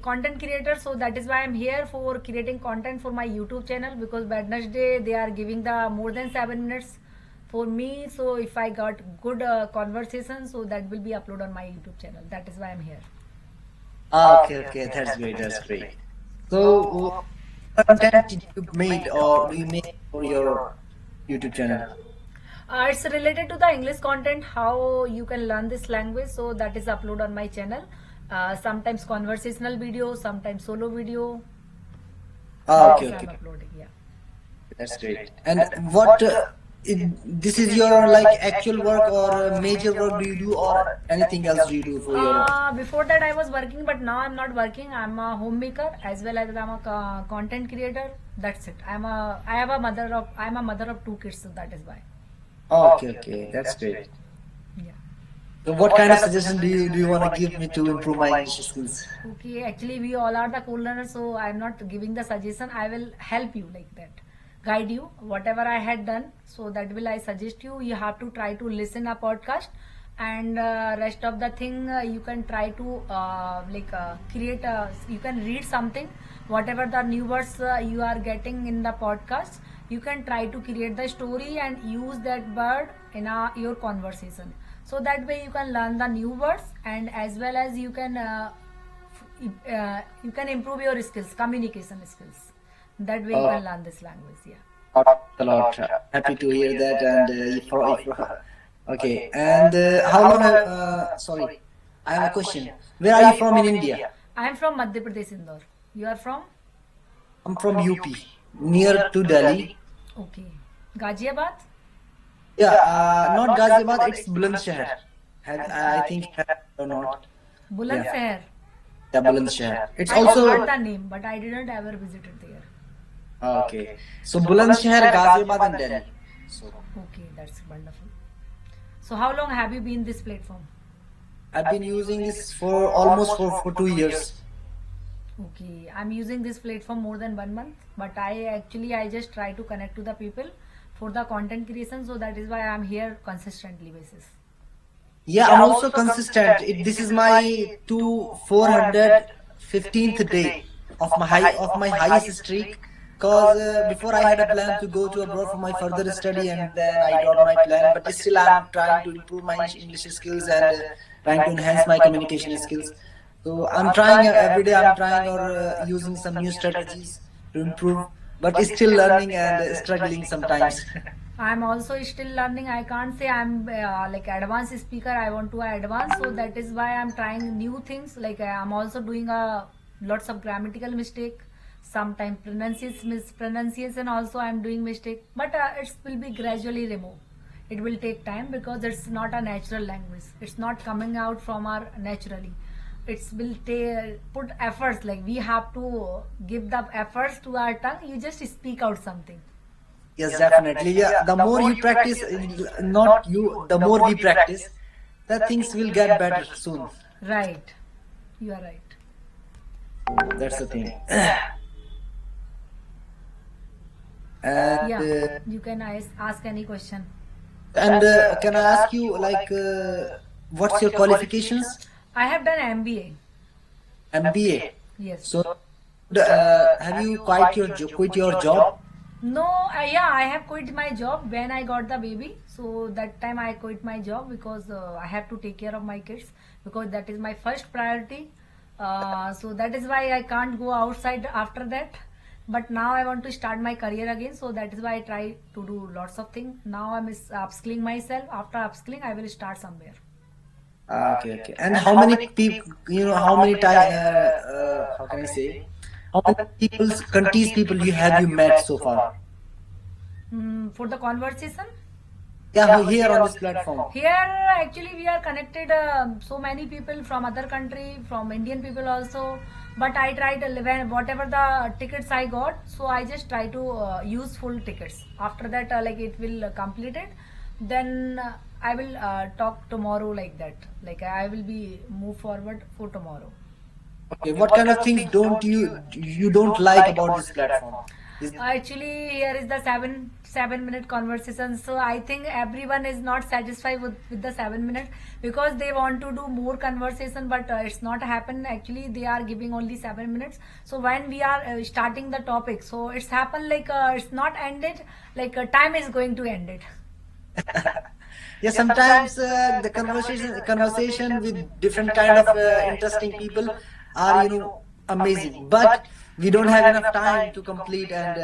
content creator, so that is why I'm here for creating content for my YouTube channel, because Wednesday they are giving the more than 7 minutes for me. So if I got good conversation, so that will be upload on my YouTube channel. That is why I'm here. Okay, okay, that's great, that's great. So, what content did you made or do you make for your YouTube channel? It's related to the English content, how you can learn this language. So that is upload on my channel. Sometimes conversational video, sometimes solo video. That Okay, is I'm okay, uploading. Yeah. that's great. And what this is your like actual work or major work do you do or anything else do you do for your? Before that I was working, but now I'm not working. I'm a homemaker as well as I'm a content creator. That's it. I'm a mother of two kids, so that is why. Okay, okay, that's great. Yeah. So, what kind of suggestion do you want to give me to improve my English skills? Okay, actually we all are the co-learners, so I'm not giving the suggestion. I will help you like that, guide you whatever I had done. So that will I suggest you. You have to try to listen a podcast, and rest of the thing you can try to create. You can read something, whatever the new words you are getting in the podcast. You can try to create the story and use that word in your conversation. So that way you can learn the new words, and as well as you can improve your skills, communication skills. That way you can learn this language. Yeah. A lot. Happy to hear that. And okay. And how long have? Sorry, I have a question. Where are you from in India? I am from Madhya Pradesh, Indore. You are from? I'm from UP, near to Delhi. Okay. Ghaziabad? Yeah, not Ghaziabad. It's Bulandshahr. I think or not. Bulandshahr. Yeah, Bulandshahr. It's I also heard the name, but I didn't ever visited there. okay. So Bulandshahr, Ghaziabad, and Delhi. So Okay, that's wonderful. So how long have you been this platform? I've been using this for almost for 2 years. Okay, I'm using this platform more than 1 month, but I just try to connect to the people for the content creation, so that is why I'm here consistently basis. Yeah, I'm also consistent. This is my 415th day of my highest streak. Cause before I had a plan to go to abroad for my further study, and then I got my plan. But still, I'm trying to improve my English skills and trying to enhance my communication skills. So I'm trying every day. I'm trying or using some new strategies to improve, but still learning and struggling sometimes. I'm also still learning. I can't say I'm like advanced speaker. I want to advance, so that is why I'm trying new things. Like I'm also doing lots of grammatical mistake. Sometimes mispronunciation also I'm doing mistake. But it will be gradually removed. It will take time because it's not a natural language. It's not coming out from our naturally. It will put efforts. Like we have to give the efforts to our tongue. You just speak out something. Yes, definitely. Yeah, the more you practice, not you, the more we practice, the things will get better soon. Right. You are right. That's the thing. Yeah. And You can ask any question. can I ask you like what's your qualifications? I have done MBA. MBA. Yes. So have you quit your job? No, I have quit my job when I got the baby. So that time I quit my job because I have to take care of my kids, because that is my first priority. So that is why I can't go outside after that. But now I want to start my career again. So that is why I try to do lots of things. Now I'm upskilling myself. After upskilling, I will start somewhere. Okay, okay. And how many people, how many time, how can I say, how many countries people you met so far? For the conversation, Yeah, here on this platform. here actually we are connected so many people from other country, from Indian people also. But I tried whatever the tickets I got, so I just try to use full tickets. After that like it will complete it, then I will talk tomorrow like that. Like I will be move forward for tomorrow. Okay, what kind of things don't you don't like about this platform? Is Actually, here is the seven minute conversation. So I think everyone is not satisfied with the 7 minutes because they want to do more conversation, but it's not happen. Actually, they are giving only 7 minutes. So when we are starting the topic, so it's happened like it's not ended. Like time is going to end it. yeah, sometimes the conversation with different kind of interesting people are, amazing, but we don't have enough time to complete and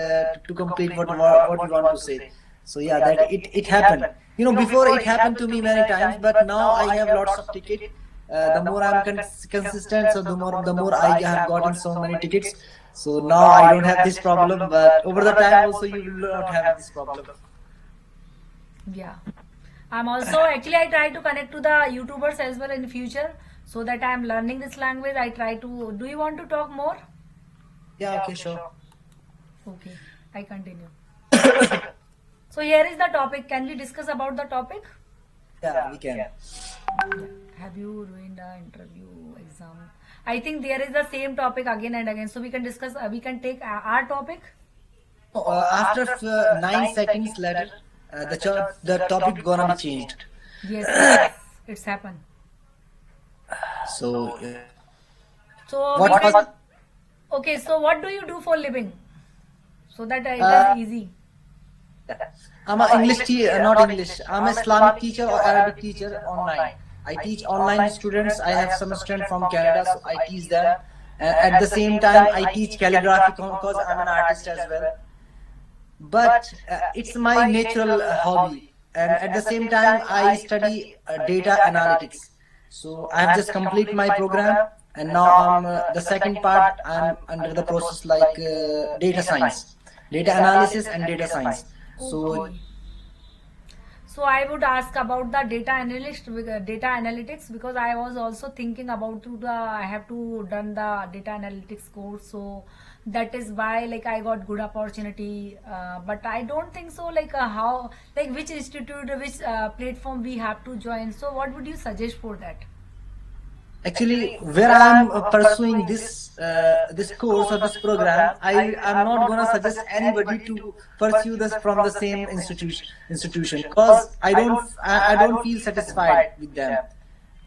to complete what we want to say. So yeah, that it happened, before it happened to me many times, but now I have lots of tickets. The more I'm consistent, so the more I have gotten so many tickets. So now I don't have this problem, but over the time also you will not have this problem. Yeah. I'm also actually I try to connect to the YouTubers as well in future so that I'm learning this language. I try to. Do you want to talk more? Yeah, okay, sure. Okay, I continue. So here is the topic. Can we discuss about the topic? Yeah, we can. Yeah. Have you ruined the interview exam? I think there is the same topic again and again. So we can discuss. We can take our topic. After 9 seconds later, the topic gonna be changed. Yes, yes, it's happened. So So we what can. was? Okay, so what do you do for living? So that it Uh, is easy. I'm an English teacher, not English. I'm an Islamic teacher or Arabic teacher online. I teach online students. I have some students from Canada, so I teach them. At the same time, I teach calligraphy because I'm an artist as well. But it's my natural hobby, and at the same time, I study data analytics. So I have just completed my program, and now I'm the second part. I'm under the process like data science, data analysis, and data science. So Okay. So I would ask about the data analytics because I was also thinking about to the I have to done the data analytics course, so that is why like I got good opportunity, but I don't think so like how like which institute which platform we have to join. So what would you suggest for that? actually, where I'm pursuing this course or this program, I'm not gonna suggest anybody to pursue this from the same institution because I don't feel satisfied with them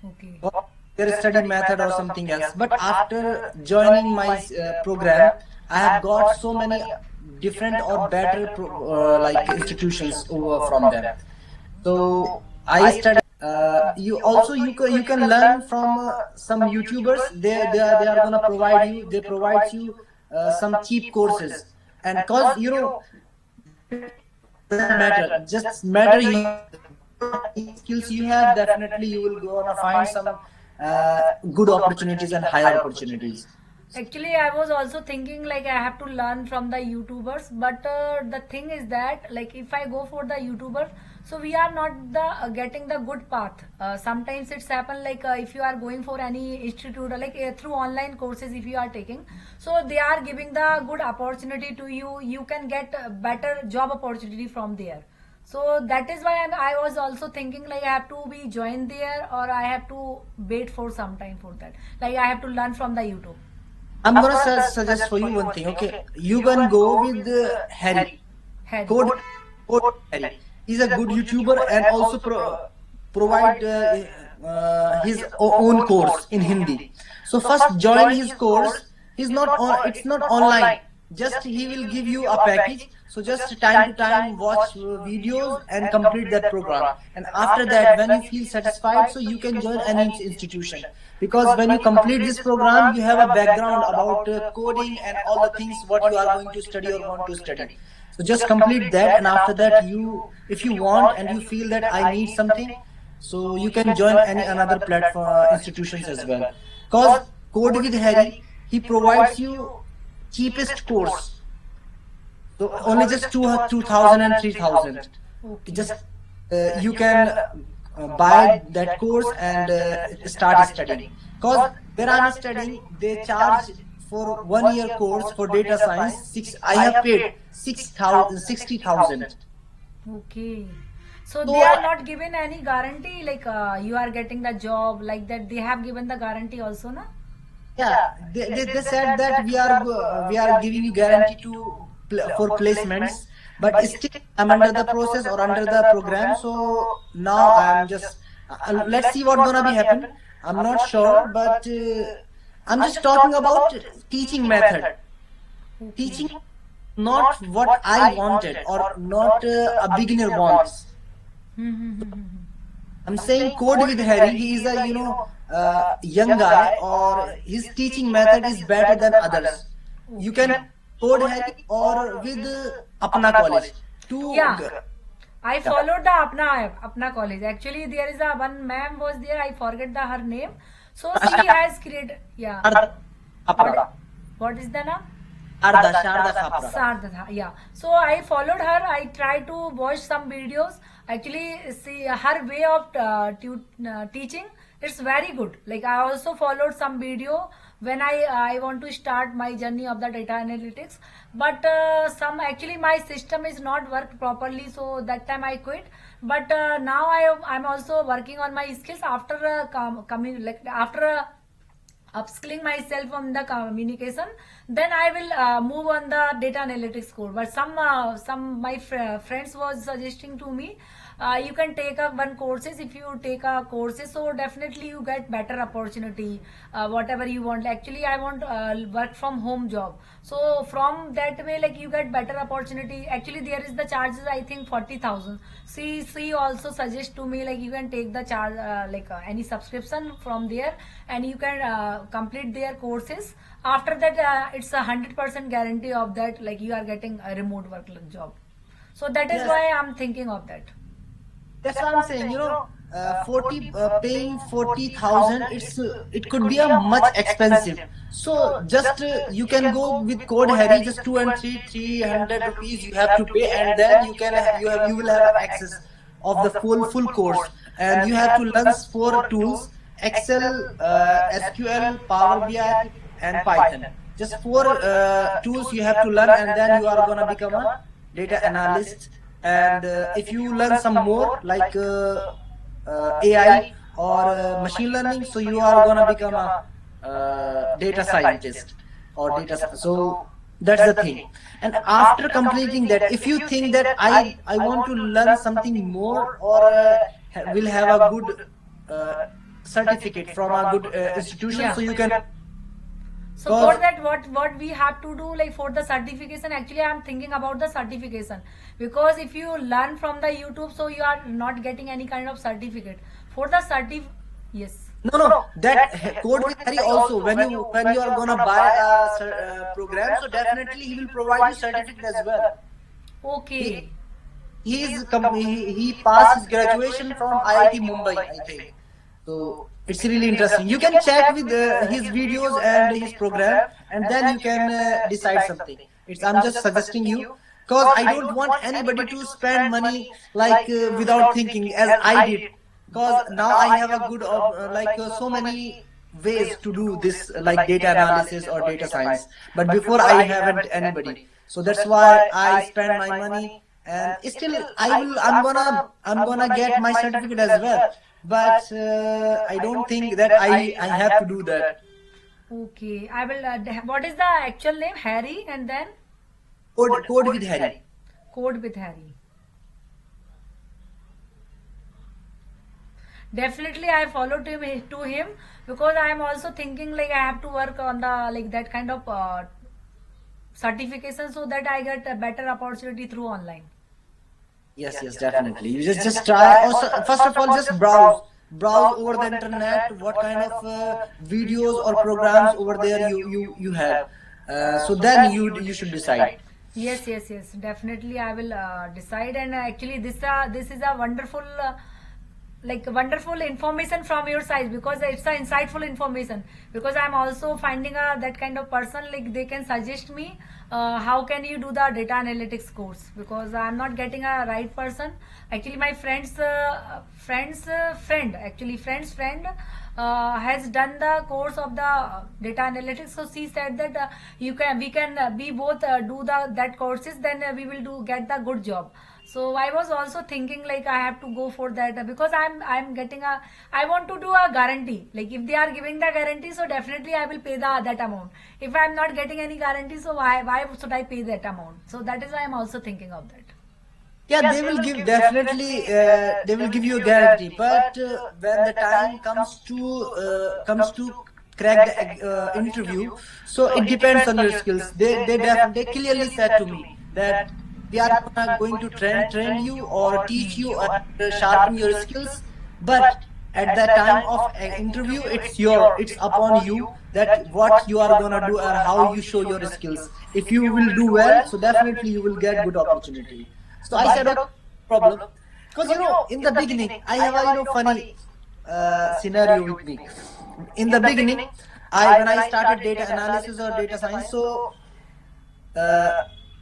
Okay. or their study method or something else. But after joining my program, I have got so many different or better like institutions over from them. So I study. You can learn from some YouTubers. They are gonna provide you. They provide you some cheap courses, and cause doesn't matter. Just matter you skills you have. Definitely you will gonna find some good opportunities and higher opportunities. Actually, I was also thinking like I have to learn from the YouTubers, but the thing is that like if I go for the YouTubers, so we are not the getting the good path. Sometimes it's happen like if you are going for any institute or like through online courses if you are taking, so they are giving the good opportunity to you. You can get a better job opportunity from there. So that is why I was also thinking like I have to be joined there or I have to wait for some time for that. Like I have to learn from the YouTube. I'm gonna suggest for you one thing. Okay, you can go with Harry. Head. Code Harry. He's a good YouTuber and also provide his own course in Hindi. So first join his course. It's not online. Just he will give you a package. So just time to time watch videos and complete that program. And after that, when you feel satisfied, so you can join any institution. Because when you complete this program, you have a background about coding and all the things what you are going to study or want to study. So just complete that, and after that, if you want and you feel that I need something, so you can join any another platform institutions as well. Cause Code with Harry, he provides you cheapest course. So only just 2,000 and 3,000. Okay. Just you can buy that course and start studying. Cause where I'm studying, they charge for 1 year course for data science. I have paid 6,000, 60,000. Okay. So So they are not given any guarantee like you are getting the job like that. They have given the guarantee also, na? yeah, they said that we are giving you guarantee to for placements, but still I'm under the process or under the program. So now I'm just let's see what gonna be happen. I'm not sure, but I'm just talking about teaching method. Teaching not what I wanted or not a beginner wants. I'm saying Code with Harry. He is a young guy, or his teaching method is better than others. You can Code Harry or with Apna College. Yeah. I followed the Apna College. Actually, there is a one ma'am was there. I forget her name. So she has created. Yeah. What is the name? Sharda Khapra. Sardha, yeah. So I followed her. I tried to watch some videos. Actually, see her way of teaching. It's very good. Like I also followed some video when I want to start my journey of the data analytics. But some actually my system is not worked properly. So that time I quit. But now I'm also working on my skills after coming like after. Upskilling myself on the communication, then I will move on the data analytics course. But some my friends was suggesting to me, you can take up one courses. If you take a courses, so definitely you get better opportunity, whatever you want. Actually I want work from home job, so from that way like you get better opportunity. Actually there is the charges I think 40,000. She also suggest to me like you can take the charge any subscription from there, and you can complete their courses. After that it's 100% guarantee of that, like you are getting a remote work job. So that is why I'm thinking of that. That's what I'm saying. paying 40,000. It could be a much expensive. So just you can go with Code Harry, just 300 rupees you have to pay, and then you will have access of the full course, and you have to learn 4 tools: Excel, SQL, Power BI, and Python. Just 4 tools you have to learn, and then you are gonna become a data analyst. And if you learn some more like AI or machine learning, so you are gonna become a data scientist or data. So that's the thing. And after completing that, if you think that I want to learn something more, or will have a good certificate from a good institution, so you can. So for that, what we have to do, like for the certification, actually I'm thinking about the certification, because if you learn from the YouTube, so you are not getting any kind of certificate. For the yes. No, that Code with Harry also, when you are gonna buy a program, so definitely he will provide you certificate as well. Okay. He passed his graduation from IIT Mumbai, I think. So it's really interesting. You can check with his videos and his program, and then you can decide something. I'm just suggesting you, because I don't want anybody to spend money like without thinking, as I did. Because now I have a good so many ways to do this, like data analysis or data science. But before I haven't anybody, so that's why I spend my money, and still I'm gonna get my certificate as well. But I don't think that I have to do that. Okay, I will. What is the actual name? Harry, and then Code with Harry. Code with Harry. Definitely, I follow to him, because I am also thinking like I have to work on the like that kind of certification, so that I get a better opportunity through online. Yes, definitely. You just try. Also, first of all, just browse over the internet what kind of videos or programs over there you have. So then you should decide. Yes. Definitely, I will decide. And actually, this is a wonderful. Wonderful information from your side, because it's a insightful information, because I'm also finding that kind of person, like they can suggest me how can you do the data analytics course, because I'm not getting a right person. Actually my friend's friend has done the course of the data analytics, so she said that we can both do that courses, then we will get the good job. So I was also thinking like I have to go for that, because I'm getting a, I want to do a guarantee. Like if they are giving the guarantee, so definitely I will pay the that amount. If I'm not getting any guarantee, so why should I pay that amount? So that is why I'm also thinking of that. Yeah, they will give definitely. They will give you a guarantee, but when the time comes to crack the interview, so it depends on your skills. They clearly said to me that we are going to train you or teach you and sharpen your skills, but at the time of interview, it's upon you that what you are gonna do or how you show your skills. If you will do well, so definitely you will get good opportunity. So I said, okay, problem, because in the beginning, I have a funny scenario with me. In the beginning, when I started data analysis or data science, so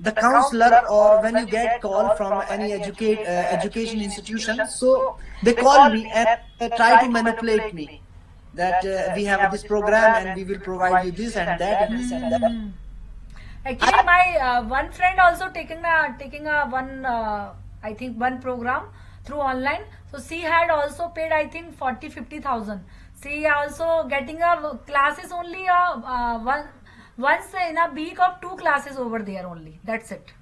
the counselor, or when you get call from any education institution, so they call me and try to manipulate me that we have this program and we will provide you this and that and this and that. Actually, my one friend also taking a one I think one program through online. So she had also paid I think 40-50,000. She also getting a classes only once in a week of 2 classes over there only. That's it.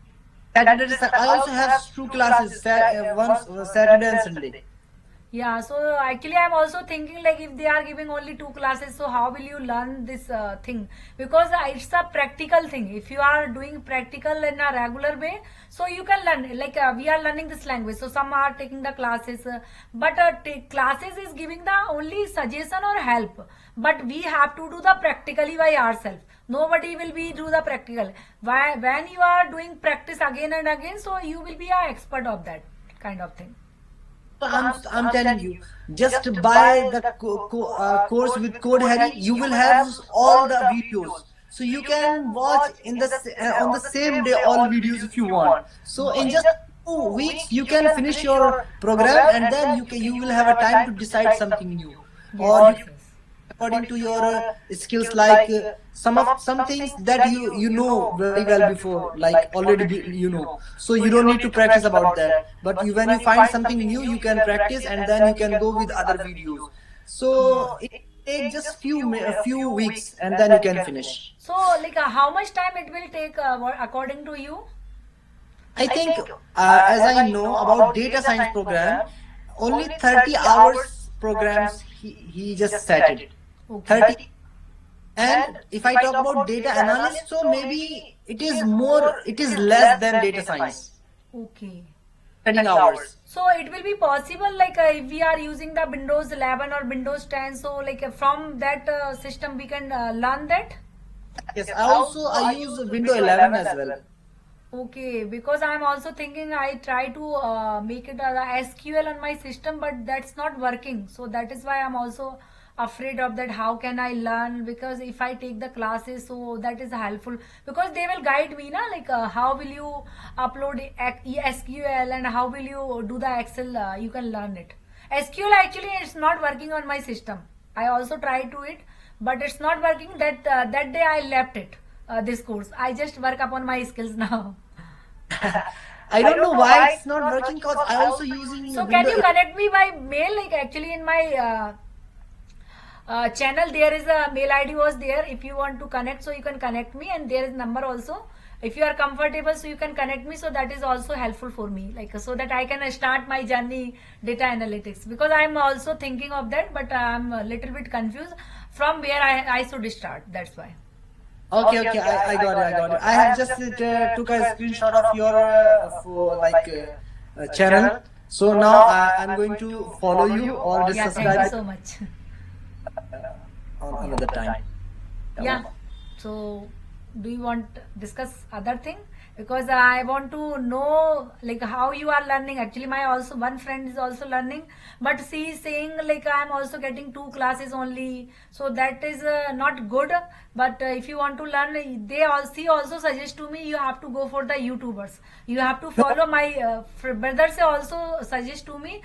I also have 2 classes, once Saturday and Sunday. Yeah, so actually I'm also thinking like if they are giving only 2 classes, so how will you learn this thing? Because it's a practical thing. If you are doing practical in a regular way, so you can learn. Like we are learning this language, so some are taking the classes, but classes is giving the only suggestion or help. But we have to do the practically by ourselves. Nobody will be do the practical. Why when you are doing practice again and again, so you will be a expert of that kind of thing. So I'm telling you, just buy the course with Code Harry. You will have all the videos, so you can watch on the same day all videos if you want. So in just 2 weeks, you can finish your program, and then you will have a time to decide something new, Yes, or yes, yes. according to your skills, like some things that you know very well before, like already so you don't need to practice about that, but when you find something new, you can practice and then you can go with other videos. So it takes just a few weeks and then you can finish. So, like, how much time it will take, according to you? I think as I know about data science program, only 30 hours programs he just set it. Okay. 30. And if I talk about data analyst, so maybe it is less than data science. Okay. 30 hours. So it will be possible, like, if we are using the Windows 11 or Windows 10, so like from that system we can learn that. Yes, I use Windows 11 as well. Okay, because I'm also thinking I try to make it SQL on my system, but that's not working. So that is why I'm also afraid of that. How can I learn? Because if I take the classes, so that is helpful, because they will guide me, na, like how will you upload SQL and how will you do the Excel. You can learn it. SQL actually it's not working on my system. I also tried to it, but it's not working. That day I left it. This course. I just work upon my skills now. I don't know why it's not working, because I also using So can you Windows. connect me by mail? Like actually in my channel there is a mail ID was there. If you want to connect, so you can connect me, and there is number also. If you are comfortable, so you can connect me. So that is also helpful for me, like so that I can start my journey data analytics, because I am also thinking of that, but I'm a little bit confused from where I should start. That's why. Okay, I got it. I have just took a screenshot of your channel. So now I'm going to follow you or just Yeah, thank you subscribe so much. on another time. Yeah. So, do you want discuss other thing? Because I want to know like how you are learning. Actually, my also one friend is also learning, but she is saying like I am also getting 2 classes only. So that is not good. But if you want to learn, she also suggest to me you have to go for the YouTubers. You have to follow my brother. Say also suggest to me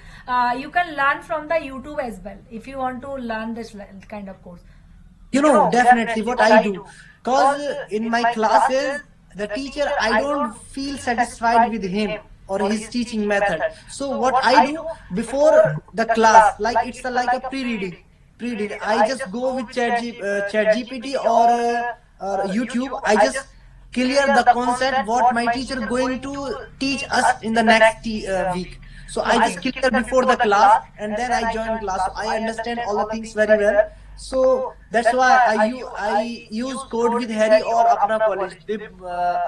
you can learn from the YouTube as well if you want to learn this kind of course. Definitely what I do. Because in my classes, the teacher, I don't feel satisfied with him. or his teaching method. So what I do before the class, like it's like a pre-reading. Pre-reading. I just go with ChatGPT or YouTube. I just clear the concept what my teacher going to teach us in the next week. So I just clear before the class and then I join class. So I understand all the things very well. So that's why I use Code with Harry or Apna College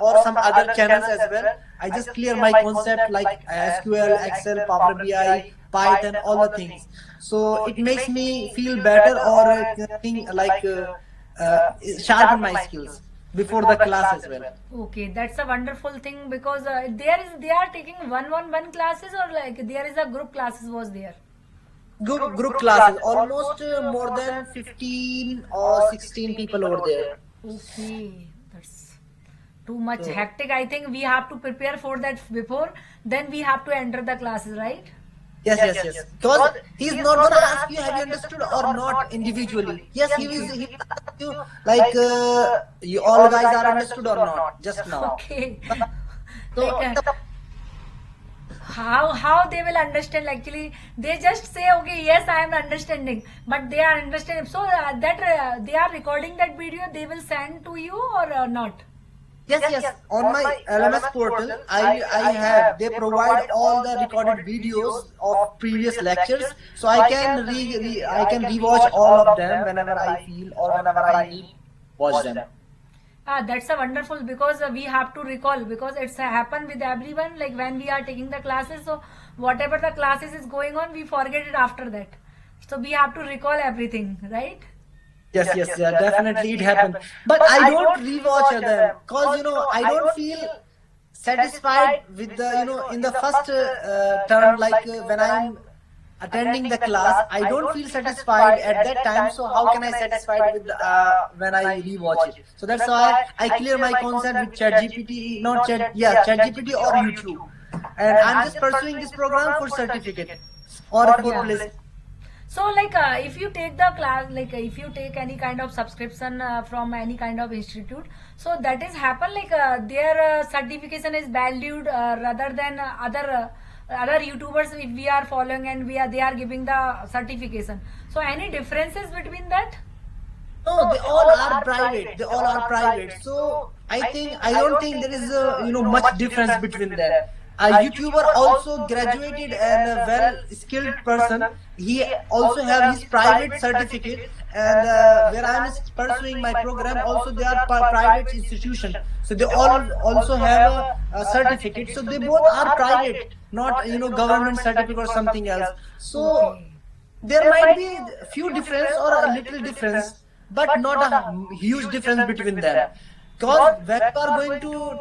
or some other channels as well. I just clear my concept like SQL, Excel, Power BI, Python, all the things. So it makes me feel better or think like sharpen my skills before the class as well. Okay, that's a wonderful thing because they are taking one classes or like there is a group classes was there. Group classes, almost more than 15 or 16 people over there. Okay, that's too much hectic. I think we have to prepare for that before, then we have to enter the classes, right? Yes. Because he's not gonna ask you have you understood or not individually. Yes, he will ask you like you all guys are understood or not just now. Okay. So Like, how they will understand? Actually, they just say, okay, yes, I am understanding, but they are understanding. So that they are recording that video, they will send to you or not? yes. On my LMS portal, I have they provide all the recorded videos of previous lectures, so I can I can rewatch all of them whenever I feel or whenever I need watch them. Ah, that's a wonderful because we have to recall because it's happen with everyone. Like when we are taking the classes, so whatever the classes is going on, we forget it after that. So we have to recall everything, right? Yes, yeah, definitely it happened. But I don't rewatch them because I don't feel satisfied with the in the first term like when I'm attending the class, I don't feel satisfied at that time. So how can I satisfied with when I rewatch it? So that's why I clear my concept with ChatGPT, not ChatGPT or YouTube, and I'm just pursuing this program for certificate or for place. So like if you take the class, like if you take any kind of subscription from any kind of institute, so that is happen like their certification is valued rather than other YouTubers if we are following and they are giving the certification. So any differences between that? No, they all are private. They all are private. So I don't think there is much difference between them. A YouTuber also graduated and a well-skilled person. He also have his private certificate, and where I'm pursuing my program, also they are private institution. So they all also have a certificate. So they both are private, not government certificate or something else. So there might be a few difference or a little difference, but not a huge difference between them. Because when you are going to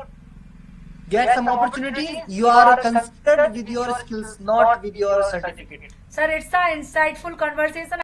get some opportunity, you are considered with your skills, not with your certificate. Sir, it's an insightful conversation.